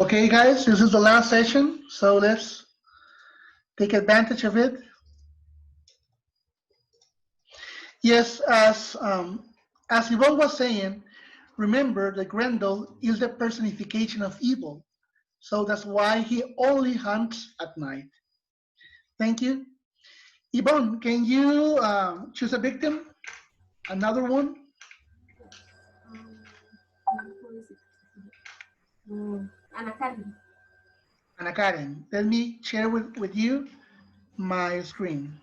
Okay, guys, this is the last session, so let's take advantage of it. Yes, as Yvonne was saying, remember that Grendel is the personification of evil, so that's why he only hunts at night. Thank you. Yvonne, can you choose a victim? Another one? Who is it? Ana Karen. Ana Karen. Let me share with you my screen.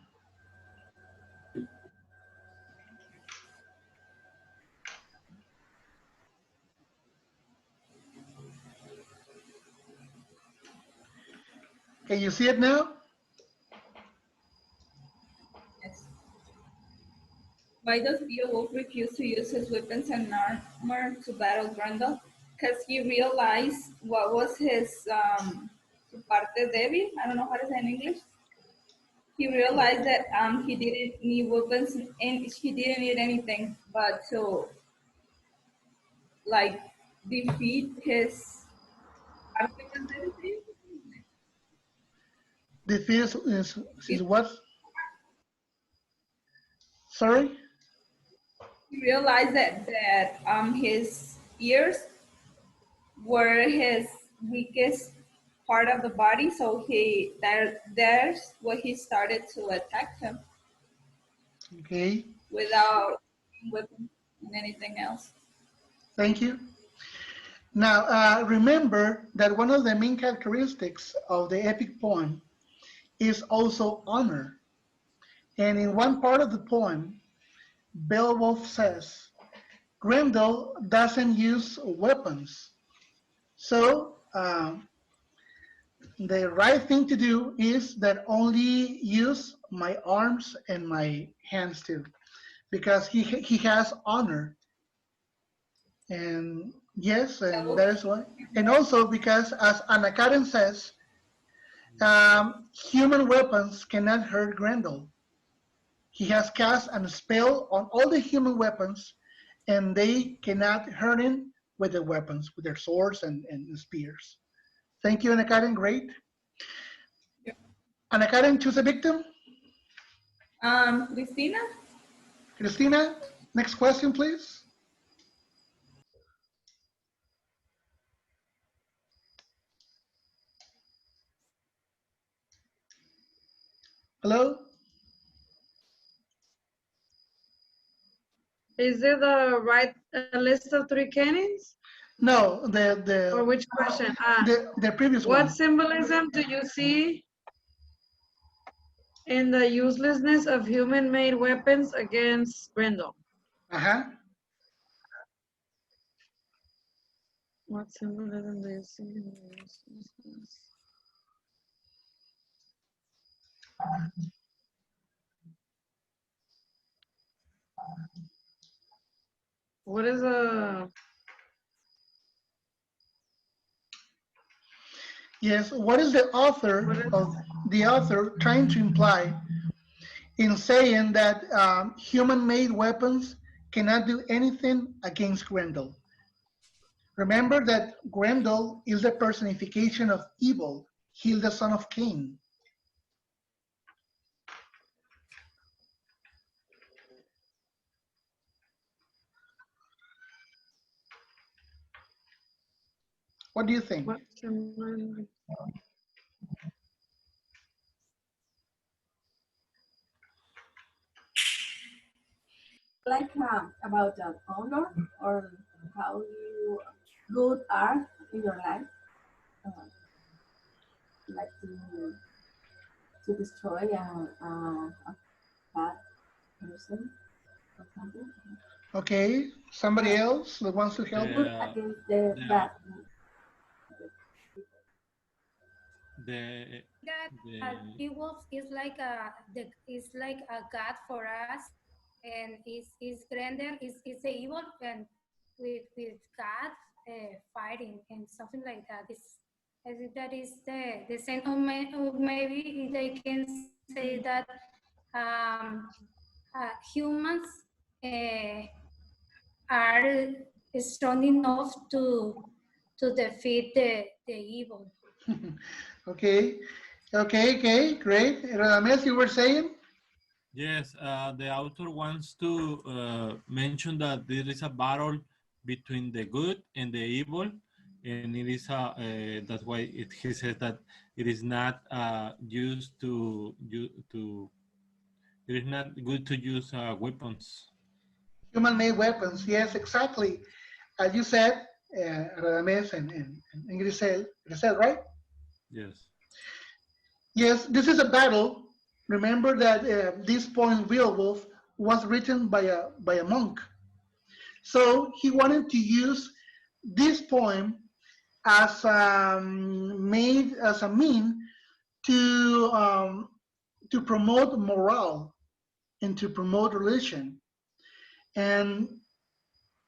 Can you see it now? Yes. Why does Beowulf refuse to use his weapons and armor to battle Grendel? Because he realized what was his su parte débil. I don't know how to say in English. He realized that he didn't need weapons and he didn't need anything but to like defeat his parte más débil. Defeat is what? Sorry? He realized that his ears were his weakest part of the body, so there's what he started to attack him Okay, without weapons and anything else. thank you. Now, remember that one of the main characteristics of the epic poem is also honor. And in one part of the poem, Beowulf says, Grendel doesn't use weapons. So the right thing to do is that only use my arms and my hands too, because he has honor. And yes, and that is why. And also because, as Anna Karen says, human weapons cannot hurt Grendel. He has cast a spell on all the human weapons, and they cannot hurt him with their weapons, with their swords and spears. Thank you, Anna Karen. Great. Yeah. Anna Karen, choose a victim. Cristina? Christina, next question, please. Hello? Is it the right list of three cannons? No, Or which question? the previous What one. symbolism do you see in the uselessness of human-made weapons against Grendel? Uh-huh. What symbolism do you see in the uselessness? What is a... Yes, what is the author trying to imply in saying that human-made weapons cannot do anything against Grendel? Remember that Grendel is the personification of evil. He's the son of Cain. What do you think? What symbolism? Like about honor or how you good are in your life, like to destroy a bad person or something. Okay, somebody else that wants to help her? Good against the bad. the That the Beowulf is like a god for us, and is Grendel is the evil and with God fighting and something like that. I think that is the same. Or maybe they can say that um, humans uh, are strong enough to defeat the evil. Okay, okay, great. Radamés, you were saying? Yes, the author wants to mention that there is a battle between the good and the evil, and it is that's why he says that it is not used to it is not good to use weapons. Human-made weapons, yes, exactly. As you said, Radamés and Grisel, right? Yes. Yes, this is a battle. Remember that this poem, Beowulf, was written by a monk. So he wanted to use this poem as made as a mean to promote morale and to promote religion and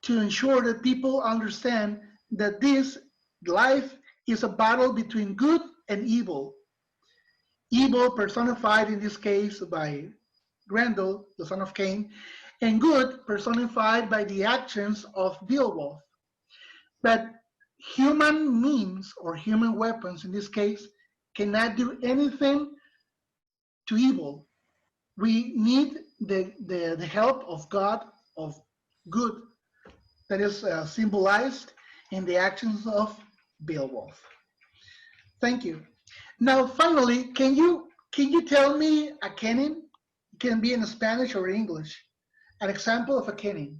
to ensure that people understand that this life is a battle between good and evil. Evil personified in this case by Grendel, the son of Cain, and good personified by the actions of Beowulf. But human means or human weapons in this case cannot do anything to evil. We need the help of God, of good, that is symbolized in the actions of Beowulf. Thank you. Now, finally, can you tell me a canon? It can be in Spanish or English. An example of a canon.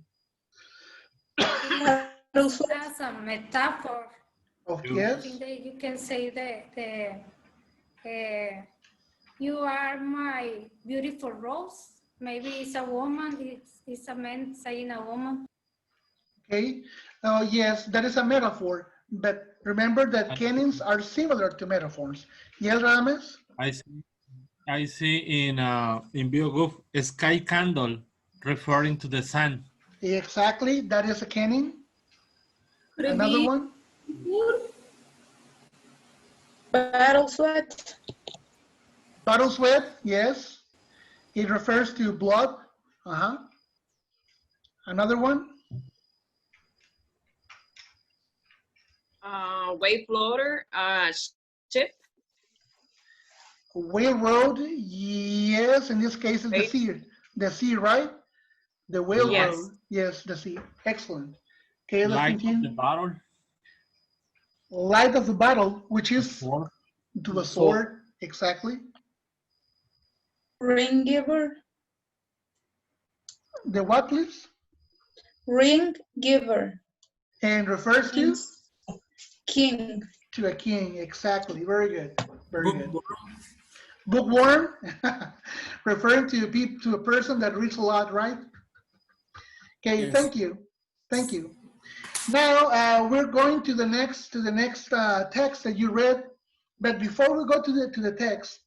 As a metaphor, Of I yes. think that you can say you are my beautiful rose. Maybe it's a woman, it's a man saying a woman. Okay. Yes, that is a metaphor. But remember that canons are similar to metaphors. Yes, Rames? I see in Beowulf a sky candle referring to the sun. Exactly. That is a canon. Could it Another be one. Battle sweat. Battle sweat. Yes. It refers to blood. Uh-huh. Another one. Wave floater, ship. Whale road. Yes. In this case, it's the Wave. sea. The sea, right? The whale Light. road. Yes, the sea. Excellent. Okay, let's Light of the continue. battle. Light of the battle, which The is sword. to a sword. Exactly. Ring giver. The what, please? Ring giver. And refers to? Means king. To a king. Exactly. Very good. Very good. Bookworm. Bookworm, referring to a person that reads a lot, right? Okay, Yes. thank you. Thank you. Now we're going to the next text that you read. But before we go to the text,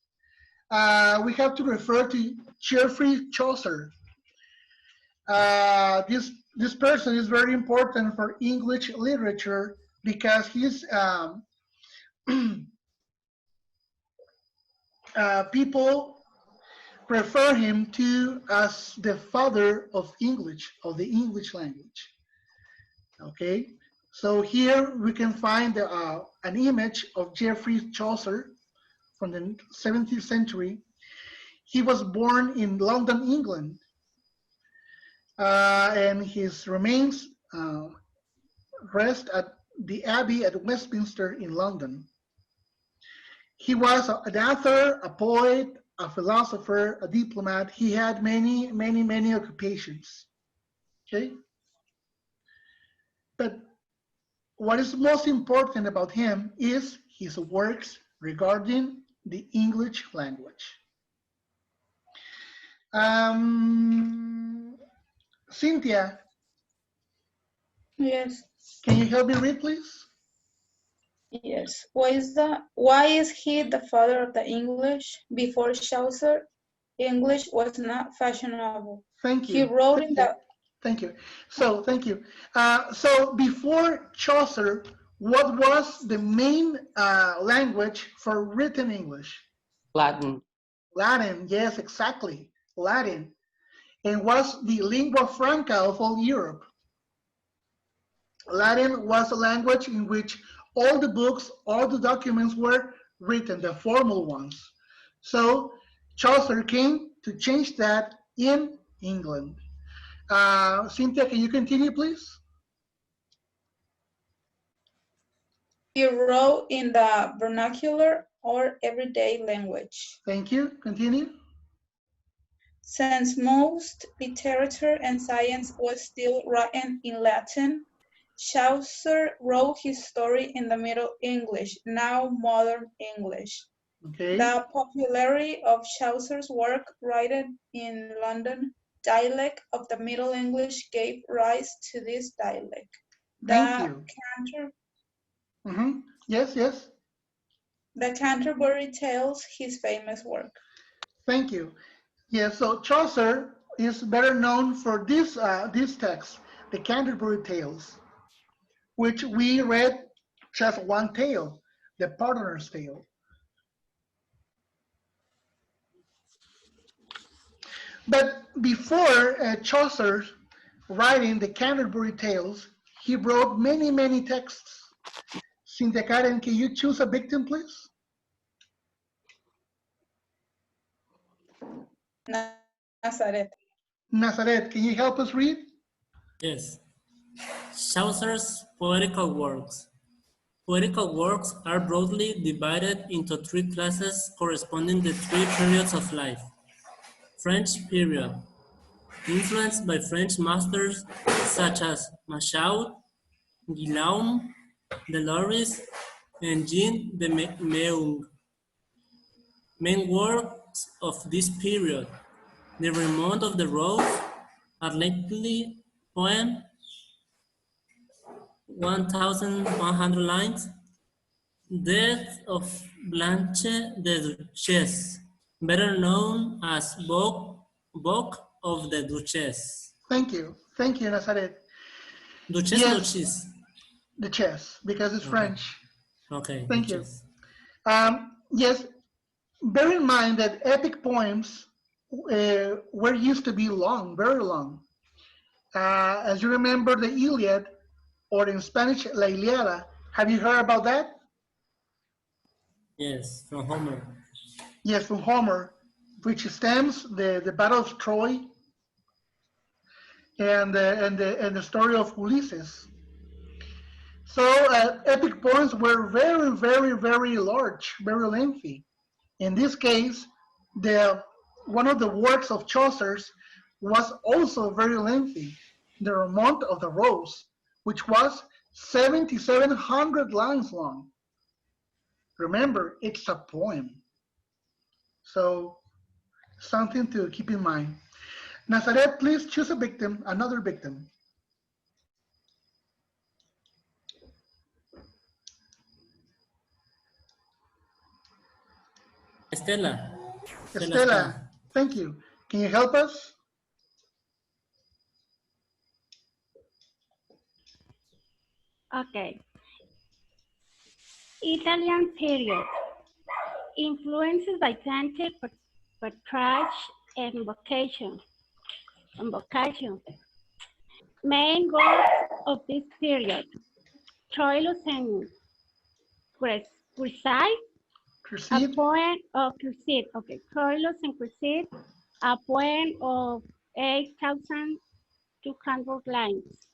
we have to refer to Geoffrey Chaucer. This person is very important for English literature because he's people refer him to as the father of English, of the English language. Okay, so here we can find an image of Geoffrey Chaucer from the 17th century. He was born in London, England, and his remains rest at the Abbey at Westminster in London. He was an author, a poet, a philosopher, a diplomat. He had many occupations. Okay, but what is most important about him is his works regarding the English language. Cynthia, Yes. can you help me read, please? Yes. Why is he the father of the English? Before Chaucer, English was not fashionable. Thank He you. wrote in the Thank you. So, thank you. So, before Chaucer, what was the main language for written English? Latin. Latin, yes, exactly. Latin. And was the lingua franca of all Europe. Latin was a language in which all the books, all the documents were written, the formal ones. So Chaucer came to change that in England. Cynthia, can you continue, please? He wrote in the vernacular or everyday language. Thank you. Continue. Since most literature and science was still written in Latin, Chaucer wrote his story in the Middle English, now modern English. Okay. The popularity of Chaucer's work, written in London dialect of the Middle English, gave rise to this dialect. Thank The you. Yes, yes. The Canterbury Tales, his famous work. Thank you. Yeah, so Chaucer is better known for this text, the Canterbury Tales, which we read just one tale, the Pardoner's Tale. But before Chaucer writing the Canterbury Tales, he wrote many, many texts. Cynthia Karen, can you choose a victim, please? Nazareth. Nazareth, can you help us read? Yes. Chaucer's poetical works. Poetical works are broadly divided into three classes corresponding to three periods of life. French period, influenced by French masters such as Machaut, Guillaume, Deloris, and Jean de Meung. Main works of this period: The Remount of the Rose, a lengthy poem, 1,100 lines, Death of Blanche de Duchesse, better known as Book of the Duchess. Thank you. Thank you, Nazareth. Duchess or Yes, Duchess? the chess, because it's Okay. French. Okay, Thank you. Duchess. Yes, bear in mind that epic poems were used to be long, very long. As you remember, the Iliad, or in Spanish, La Iliada. Have you heard about that? Yes, from Homer. Yes, from Homer, which stems the Battle of Troy and the story of Ulysses. So epic poems were very, very, very large, very lengthy. In this case, the one of the works of Chaucer's was also very lengthy, the Remount of the Rose, which was 7,700 lines long. Remember, it's a poem. So something to keep in mind. Nazareth, please choose a victim, another victim. Estela. Estela, thank you. Can you help us? Okay. Italian period. Influences by Dante, Petrarch, and vocation. Main works of this period: Troilus and Cresside, a poem of Cresside. Okay, Troilus and Cresside, a poem of 8,200 lines.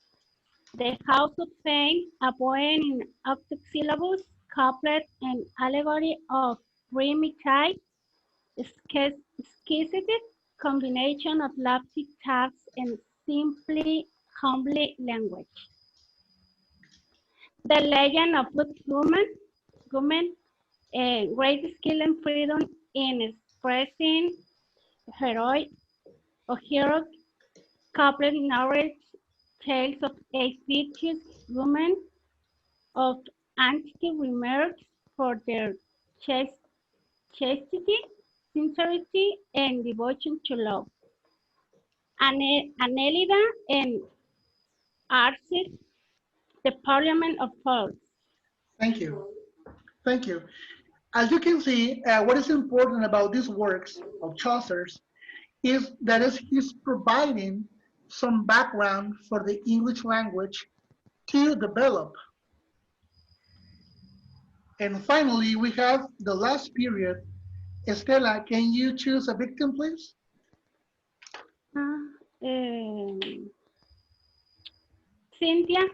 The House of Fame, a poem in octosyllables, couplet, and allegory of dreamy type, exquisite combination of lofty tags and simply homely language. The legend of good woman, great skill and freedom in expressing heroic or heroic couplet narrates tales of eight virtuous women of antiquity remarked for their chastity, sincerity, and devotion to love. Anelida and Arcid, the Parliament of Fools. Thank you. Thank you. As you can see, what is important about these works of Chaucer's is that he's providing some background for the English language to develop. And finally, we have the last period. Estela, can you choose a victim, please? Cynthia.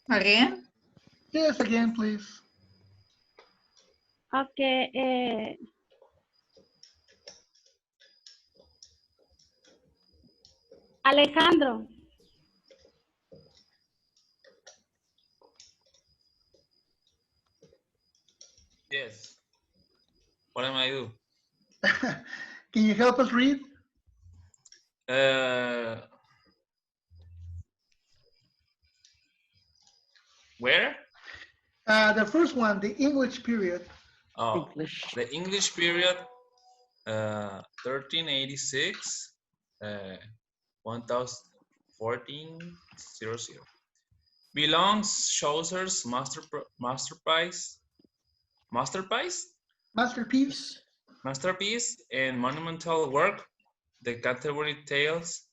Again? Yes, again, please. Okay. Alejandro. Yes. What am I do? Can you help us read? Where? The first one, the English period. Oh, the English period, 1386, 1400. Belongs Chaucer's masterpiece and monumental work, the Canterbury Tales.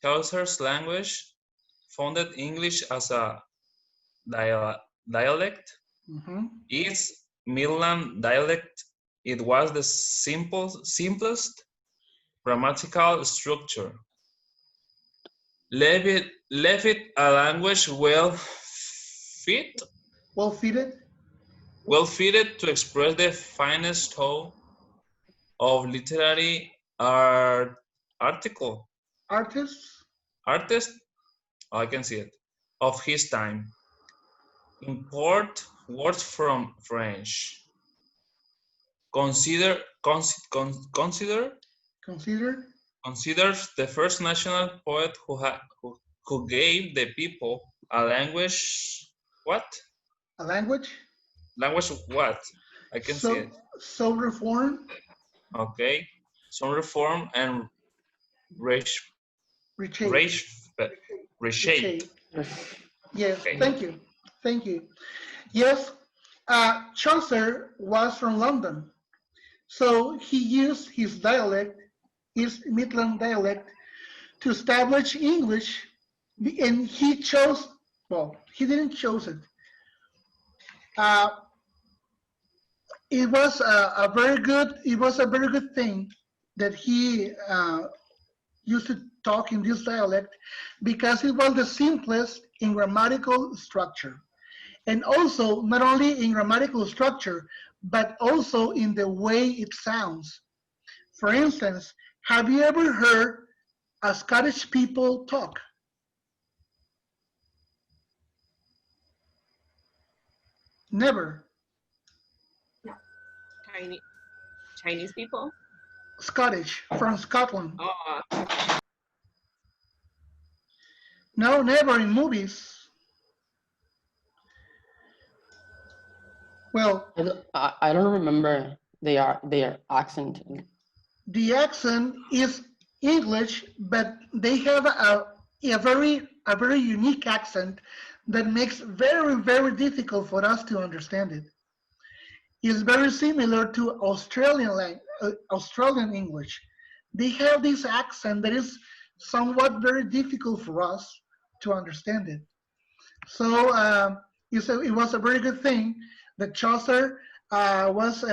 Chaucer's language founded English as a dialect. Its Midland dialect, it was the simplest grammatical structure. Left it a language well fitted to express the finest tone of literary artist, oh, I can see it, of his time. Import words from French. Considers the first national poet who gave the people a language. What? A language? Language what? I can see it. So reform. Okay. Some reform and reshape. Yes, Okay. Thank you. Yes, Chaucer was from London. So he used his dialect, his Midland dialect, to establish English, and he chose, well, he didn't choose it. It was a very good thing that he used to talk in this dialect because it was the simplest in grammatical structure. And also, not only in grammatical structure, but also in the way it sounds. For instance, have you ever heard a Scottish people talk? Never. Chinese people? Scottish, from Scotland. Oh. No, never in movies. Well, I don't remember their accent. The accent is English, but they have a very unique accent that makes very difficult for us to understand it. It's very similar to Australian English. They have this accent that is somewhat very difficult for us to understand it. So it was a very good thing that Chaucer was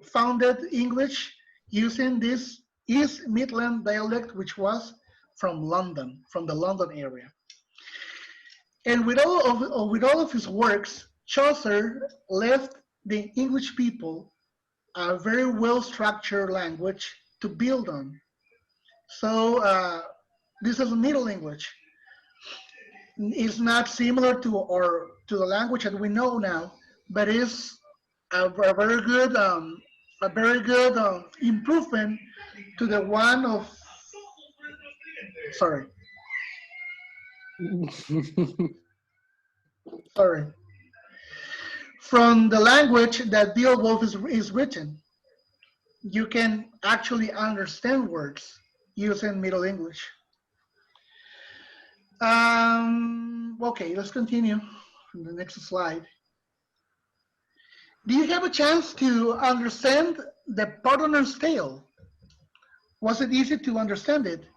founded English using this East Midland dialect, which was from London, from the London area. And with all of his works, Chaucer left the English people a very well-structured language to build on. So this is Middle English. It's not similar to the language that we know now, but it's a very good improvement to the one of. Sorry. Sorry. From the language that Beowulf is written, you can actually understand words using Middle English. Okay, let's continue from the next slide. Do you have a chance to understand the Pardoner's Tale? Was it easy to understand it?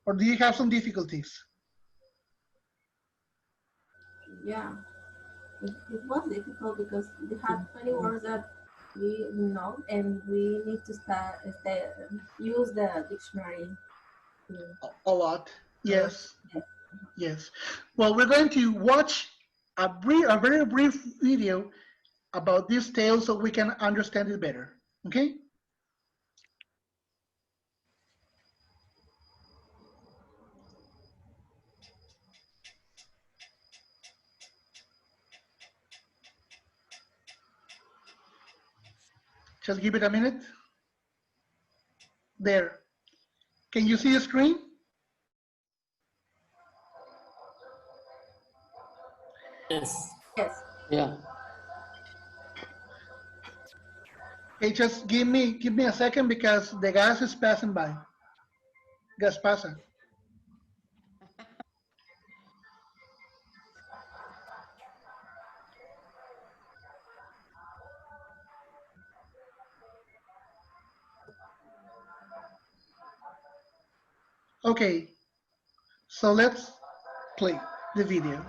or do you have some difficulties? Yeah, it was difficult because we had many words that we know, and we need to use the dictionary. A lot, yes, Yes. yes. Well, we're going to watch a very brief video about this tale so we can understand it better, okay? Just give it a minute. There. Can you see the screen? Yes. Yes. Yeah. Okay, just give me a second because the gas is passing by. Gas pasa. Okay, so let's play the video.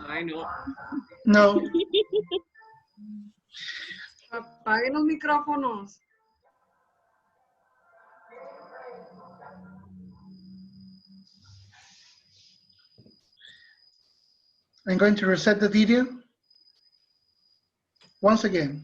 Ay, no. No. Apaguen los micrófonos. I'm going to reset the video once again.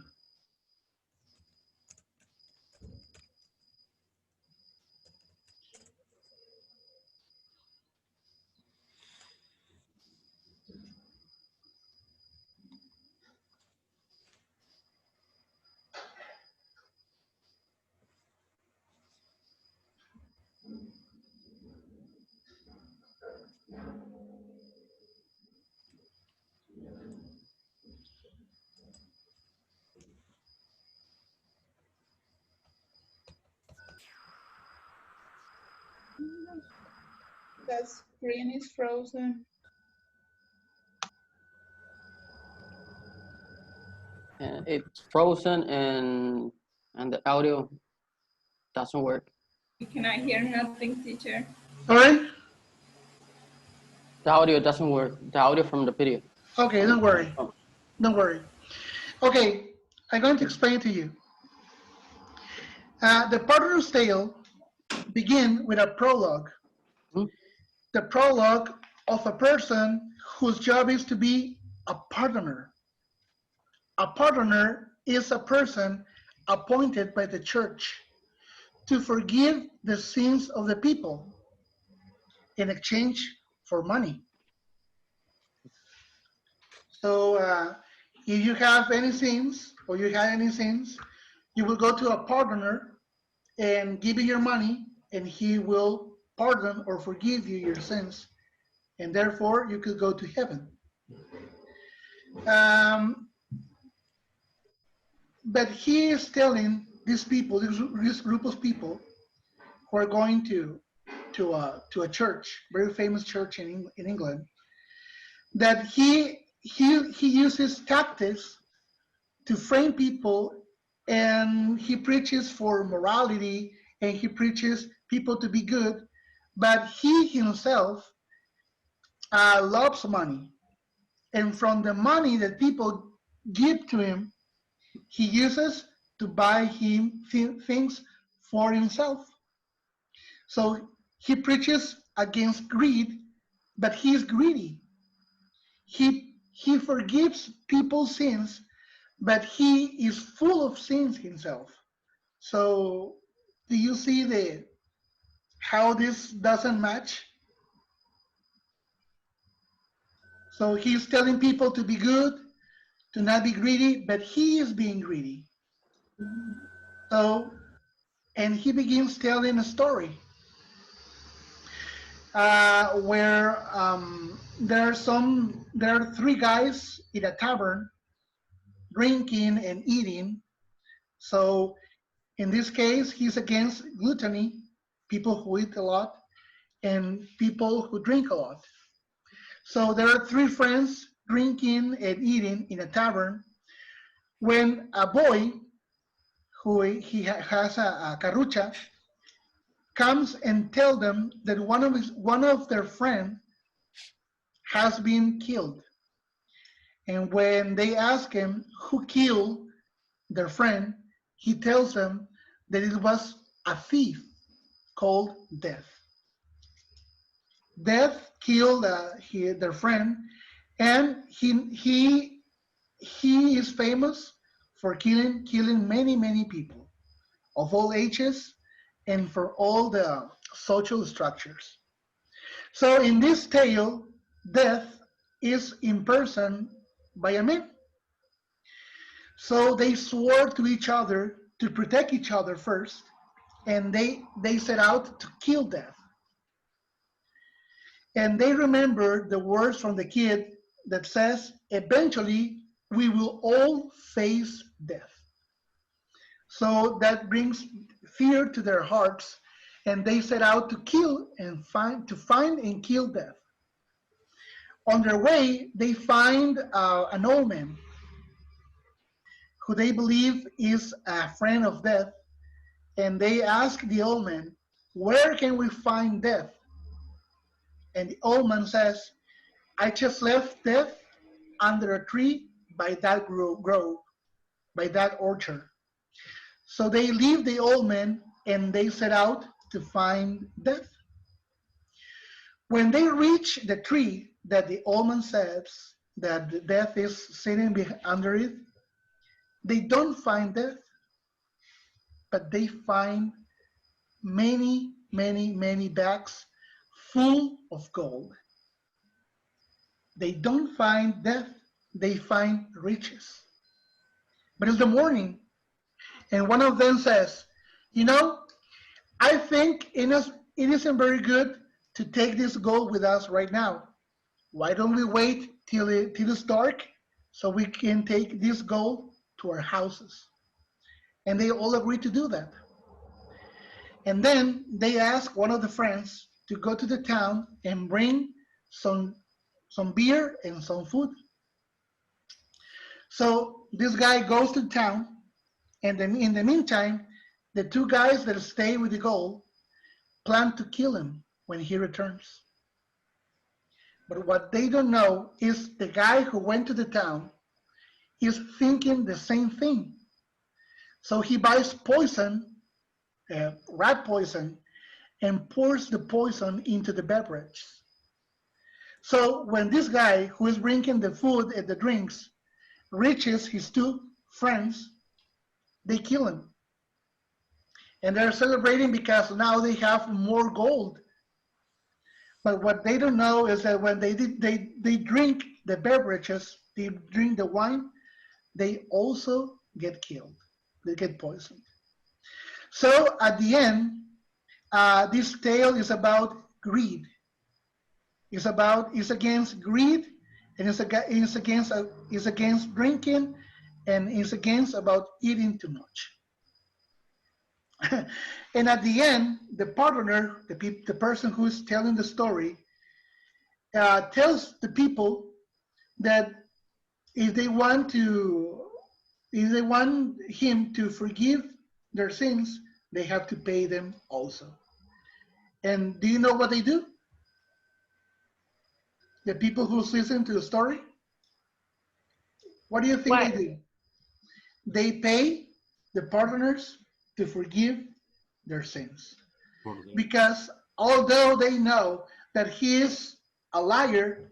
The screen is frozen. And it's frozen and the audio doesn't work. We cannot hear nothing, teacher. All right? The audio doesn't work. The audio from the video. Okay, don't worry. Don't worry. Okay, I'm going to explain to you. The partner's tale begins with a prologue. The prologue of a person whose job is to be a pardoner. A pardoner is a person appointed by the church to forgive the sins of the people in exchange for money. So if you have any sins or you have any sins, you will go to a pardoner and give you your money, and he will pardon or forgive you your sins, and therefore you could go to heaven. But he is telling these people, this group of people who are going to a church, very famous church in England, that he uses tactics to frame people, and he preaches for morality, and he preaches people to be good, but he himself loves money, and from the money that people give to him, he uses to buy him things for himself. So he preaches against greed, but he's greedy. He forgives people's sins, but he is full of sins himself. So do you see how this doesn't match? So he's telling people to be good, to not be greedy, but he is being greedy. So, and he begins telling a story where there are three guys in a tavern drinking and eating. So in this case, he's against gluttony, people who eat a lot, and people who drink a lot. So there are three friends drinking and eating in a tavern when a boy who has a carrucha comes and tell them that one of their friend has been killed. And when they ask him who killed their friend, he tells them that it was a thief called Death. Death killed their friend, and he is famous for killing many people of all ages and for all the social structures. So in this tale, Death is imprisoned by a man. So they swore to each other to protect each other first, and they set out to kill Death. And they remember the words from the kid that says, eventually we will all face death. So that brings fear to their hearts, and they set out to find and kill Death. On their way, they find an old man who they believe is a friend of Death, and they ask the old man, where can we find Death? And the old man says, I just left Death under a tree by that grove, by that orchard. So they leave the old man and they set out to find Death. When they reach the tree that the old man says that Death is sitting under it, they don't find Death, but they find many bags full of gold. They don't find Death, they find riches. But it's the morning, and one of them says, you know, I think it isn't very good to take this gold with us right now. Why don't we wait till it's dark so we can take this gold to our houses? And they all agree to do that. And then they ask one of the friends to go to the town and bring some beer and some food. So this guy goes to town, and then in the meantime, the two guys that stay with the gold plan to kill him when he returns. But what they don't know is the guy who went to the town is thinking the same thing. So he buys poison, rat poison, and pours the poison into the beverage. So when this guy who is bringing the food and the drinks reaches his two friends, they kill him. And they're celebrating because now they have more gold. But what they don't know is that when they drink the beverages, they drink the wine, they also get killed. They get poisoned. So at the end, this tale is about greed. It's against greed, and it's against drinking, and it's against about eating too much. And at the end, the partner, the person who is telling the story, tells the people that if they want him to forgive their sins, they have to pay them also. And do you know what they do? The people who listen to the story, what do you think they do? They pay the partners to forgive their sins. Because although they know that he is a liar,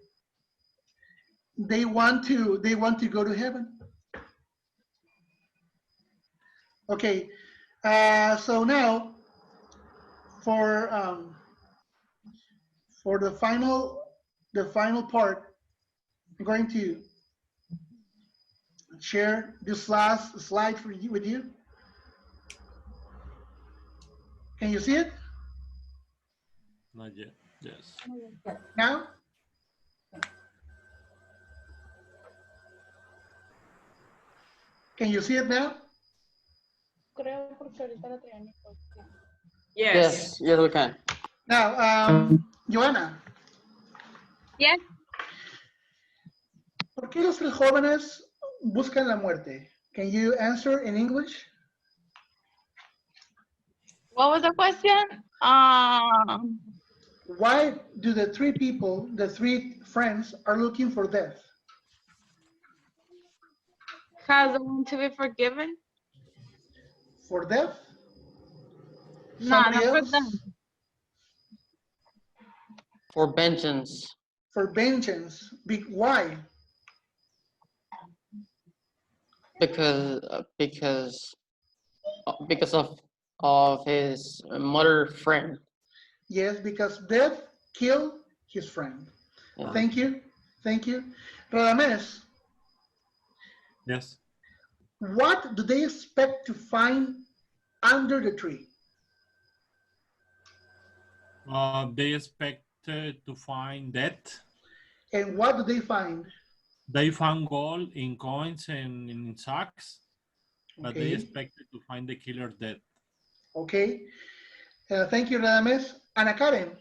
they want to go to heaven. Okay, so now for the final part, I'm going to share this last slide for you with you. Can you see it Not yet. Yes. now? Can you see it now? Yes, yes, we can. Now, Joana, Yes. ¿por qué los tres jóvenes buscan la muerte? Can you answer in English? What was the question? Why do the three people, the three friends, are looking for death? Has the one to be forgiven? For death? No, Somebody not for else? them. For vengeance. For vengeance. Why? Because of his mother friend. Yes, because death killed his friend. Yeah. Thank you. Thank you. Radames, Yes. what do they expect to find under the tree? They expected to find death. And what do they find? They found gold in coins and in sacks, but they Okay. expected to find the killer dead. Okay. Thank you, Radames. Ana Karen,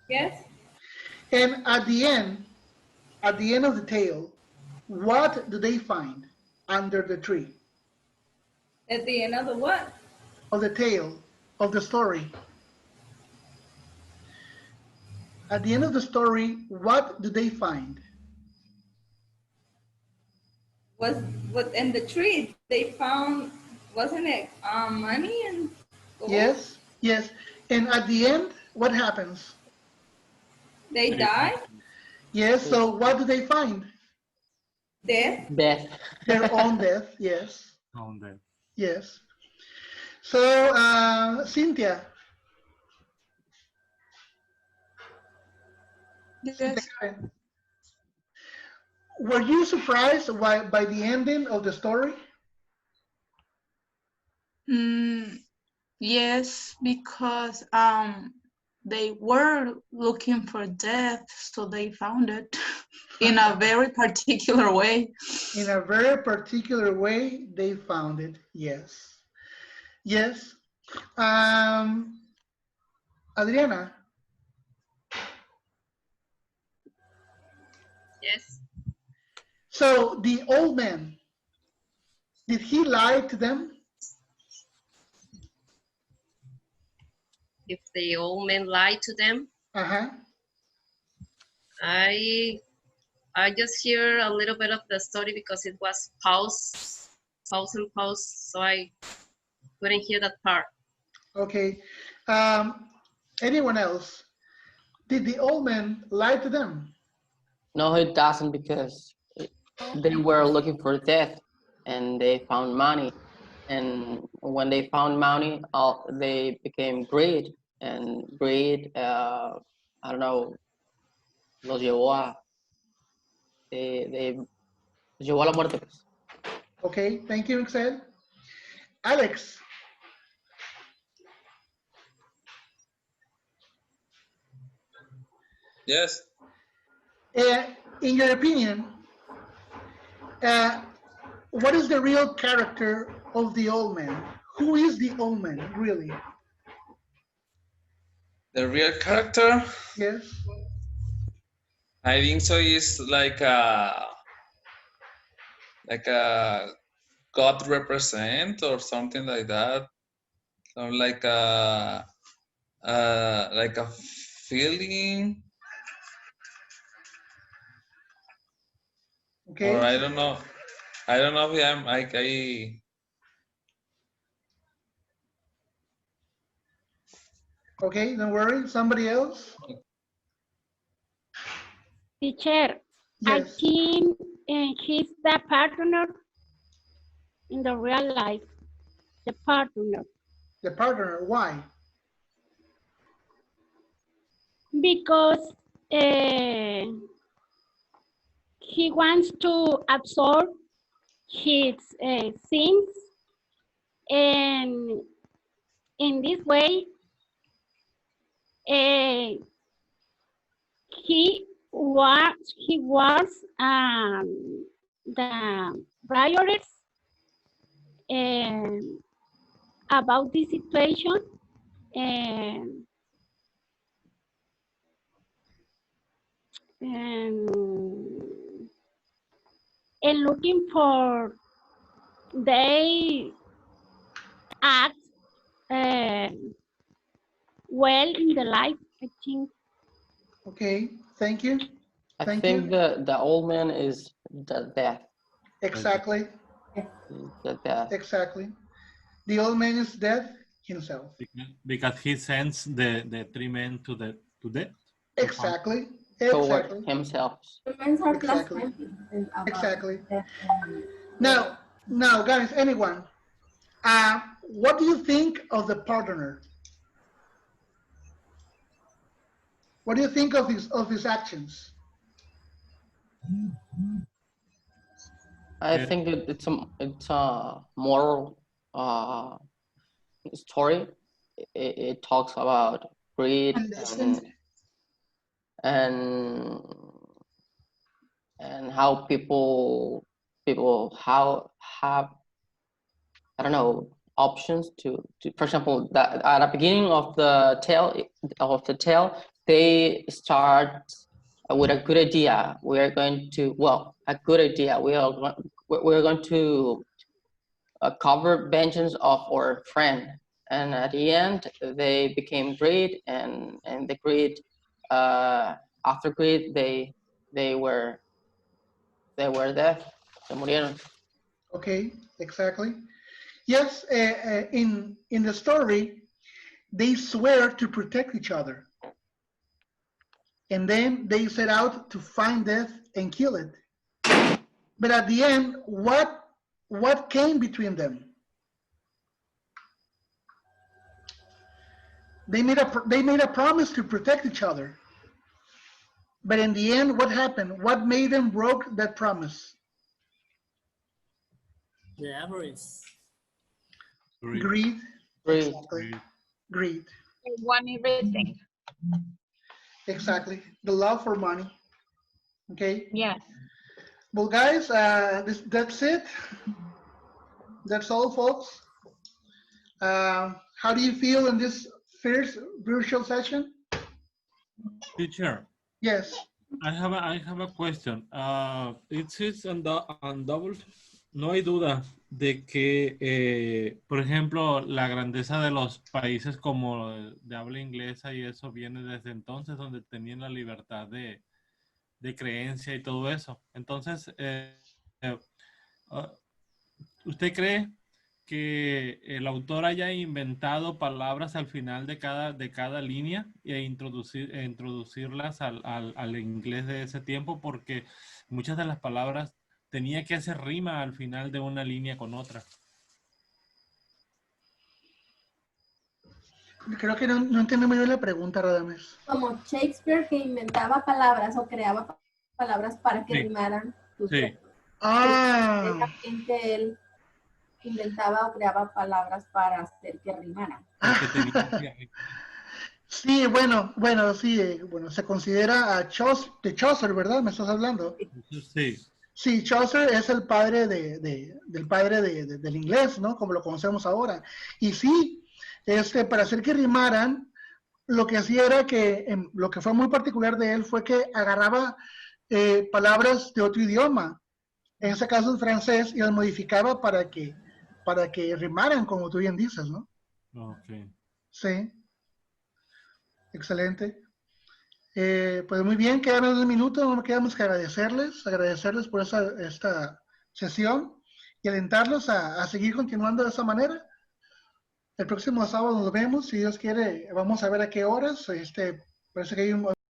Yes. and at the end of the tale, what do they find under the tree? At the end of the what? Of the tale, of the story. At the end of the story, what do they find? Was in the tree they found, wasn't it money and gold? Yes, yes. And at the end, what happens? They died? Yes, so what do they find? Death? Death. Their own death, yes. Own death. Yes. So, Cynthia. Yes. Were you surprised by the ending of the story? Yes, because they were looking for death, so they found it in a very particular way. In a very particular way, they found it, yes. Yes. Adriana, Yes. so the old man, did he lie to them? If the old man lied to them, Uh-huh. I just hear a little bit of the story because it was pause, so I couldn't hear that part. Okay. Anyone else? Did the old man lie to them? No, it doesn't, because they were looking for death and they found money. And when they found money, they became greed. And greed, I don't know, los llevó a, llevó a la muerte. Okay, thank you, Excel. Alex, Yes. in your opinion, what is the real character of the old man? Who is the old man, really? The real character, Yes. I think so, is like a God represent or something like that, or like a feeling, Okay. or I don't know. I don't know if I'm like Okay, don't worry. Somebody else? Teacher, I Yes. think he's the partner in the real life. The partner. The partner. Why? because he wants to absorb his sins, and in this way he was the priorities about this situation, and and, and looking for they act well in the life, I think. Okay, thank you. I Thank think you. the old man is the death. Exactly, The death. exactly. The old man is dead himself. Because he sends the three men to death. Exactly, Toward exactly, himself. Humans are exactly, blaspheming about exactly. death Now, guys, anyone, what do you think of the pardoner? What do you think of his actions? I think it's a moral story. It talks about greed and how people how have, I don't know, options to for example, that at the beginning of the tale they start with a good idea. We're going to, well, a good idea. We're going to cover vengeance of our friend, and at the end they became greed, and the greed, after greed they were dead. Se murieron. Okay, exactly. Yes, in the story, they swear to protect each other, and then they set out to find death and kill it. But at the end, what came between them? They made a promise to protect each other. But in the end, what happened? What made them broke that promise? The avarice. Greed. Exactly. Greed. One everything. Exactly. The love for money. Okay. Yes. Well, guys, that's it. That's all, folks. How do you feel in this first virtual session? Teacher. Yes. I have a question. It says on double, no hay duda de que, por ejemplo, la grandeza de los países como de habla inglesa y eso viene desde entonces, donde tenían la libertad de creencia y todo eso. Entonces, ¿usted cree que el autor haya inventado palabras al final de cada línea e introducirlas al inglés de ese tiempo? Porque muchas de las palabras tenía que hacer rima al final de una línea con otra. Creo que no entiendo muy bien la pregunta, Radames. Como Shakespeare, que inventaba palabras o creaba palabras para que rimaran. Sí. Exactamente, él inventaba o creaba palabras para hacer que rimaran. Sí, bueno, sí, se considera a Chaucer, ¿verdad? ¿Me estás hablando? Sí. Sí, Chaucer es el padre del inglés, ¿no? Como lo conocemos ahora. Y sí, para hacer que rimaran, lo que hacía era que, lo que fue muy particular de él fue que agarraba palabras de otro idioma, en ese caso el francés, y las modificaba para que rimaran, como tú bien dices, ¿no? Ok. Sí. Excelente. Pues muy bien, quedan unos minutos, no me queda más que agradecerles por esta sesión y alentarlos a seguir continuando de esa manera. El próximo sábado nos vemos, si Dios quiere, vamos a ver a qué horas. Parece que hay